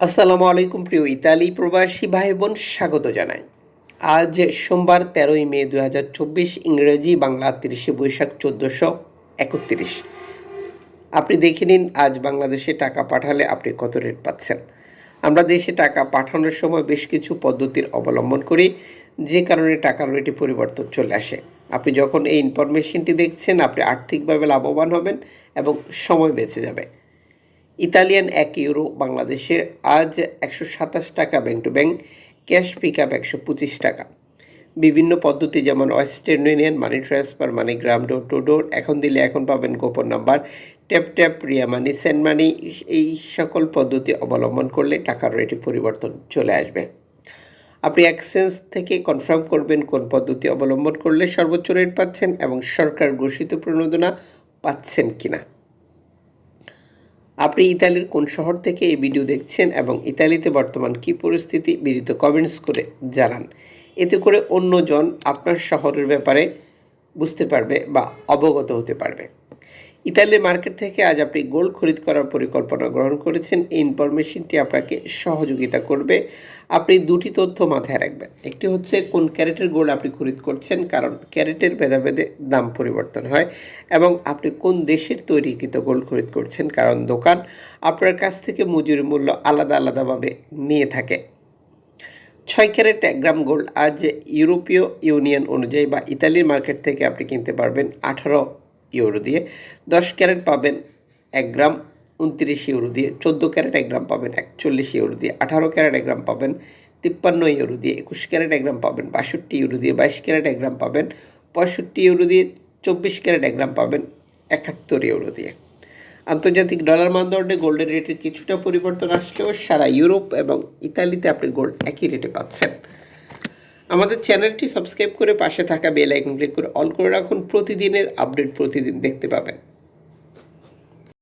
আসসালামু আলাইকুম প্রিয় ইতালি প্রবাসী ভাই বোন স্বাগত জানাই। আজ সোমবার ১৩ই মে ২০২৪, ইংরেজি বাংলা ৩০শে বৈশাখ ১৪৩১। আপনি দেখে নিন আজ বাংলাদেশে টাকা পাঠালে আপনি কত রেট পাচ্ছেন। আমরা দেশে টাকা পাঠানোর সময় বেশ কিছু পদ্ধতির অবলম্বন করি, যে কারণে টাকার রেটে পরিবর্তন চলে আসে। আপনি যখন এই ইনফরমেশনটি দেখছেন আপনি আর্থিকভাবে লাভবান হবেন এবং সময় বেঁচে যাবে। ইতালিয়ান ১ ইউরো বাংলাদেশের আজ ১২৭ টাকা bank to bank, cash pickup ১২৫ টাকা। বিভিন্ন পদ্ধতি যেমন Western Union, money transfer, MoneyGram, door to door, এখন দিলে এখন পাবেন গোপন number, tap tap, Ria money, send money, এই সকল পদ্ধতি অবলম্বন করলে টাকার রেটে পরিবর্তন চলে আসবে। আপনি এক্সচেঞ্জ থেকে কনফার্ম করবেন কোন পদ্ধতি অবলম্বন করলে সর্বোচ্চ রেট পাচ্ছেন এবং সরকার ঘোষিত প্রণোদনা পাচ্ছেন কিনা। আপনি ইতালির কোন শহর থেকে এই ভিডিও দেখছেন এবং ইতালিতে বর্তমান কী পরিস্থিতি, বিনীত কমেন্টস করে জানান। এতে করে অন্যজন আপনার শহরের ব্যাপারে বুঝতে পারবে বা অবগত হতে পারবে। ইতালির মার্কেট থেকে আজ আপনি গোল্ড খরিদ করার পরিকল্পনা গ্রহণ করেছেন, এই ইনফরমেশনটি আপনাকে সহযোগিতা করবে। আপনি দুটি তথ্য মাথায় রাখবেন। একটি হচ্ছে কোন ক্যারেটের গোল্ড আপনি খরিদ করছেন, কারণ ক্যারেটের ভেদাভেদে দাম পরিবর্তন হয়, এবং আপনি কোন দেশের তৈরিকৃত গোল্ড খরিদ করছেন, কারণ দোকান আপনার কাছ থেকে মজুরি মূল্য আলাদা আলাদাভাবে নিয়ে থাকে। ৬ ক্যারেট ১ গ্রাম গোল্ড আজ ইউরোপীয় ইউনিয়ন অনুযায়ী বা ইতালির মার্কেট থেকে আপনি কিনতে পারবেন ১৮ ইউরো দিয়ে। ১০ ক্যারেট পাবেন ১ গ্রাম ২৯ ইউরো দিয়ে। ১৪ ক্যারেট ১ গ্রাম পাবেন ৪১ ইউরো দিয়ে। ১৮ ক্যারেট ১ গ্রাম পাবেন ৫৩ ইউরো দিয়ে। ২১ ক্যারেট ১ গ্রাম পাবেন ৬২ ইউরো দিয়ে। ২২ ক্যারেট ১ গ্রাম পাবেন ৬৫ ইউরো দিয়ে। ২৪ ক্যারেট ১ গ্রাম পাবেন ৭১ ইউরো দিয়ে। আন্তর্জাতিক ডলার মানদণ্ডে গোল্ডের রেটের কিছুটা পরিবর্তন আসলেও সারা ইউরোপ এবং ইতালিতে আপনি গোল্ড একই রেটে পাচ্ছেন। আমাদের চ্যানেলটি সাবস্ক্রাইব করে পাশে থাকা বেল আইকন ক্লিক করে অল করে রাখুন, প্রতিদিনের আপডেট প্রতিদিন দেখতে পাবেন।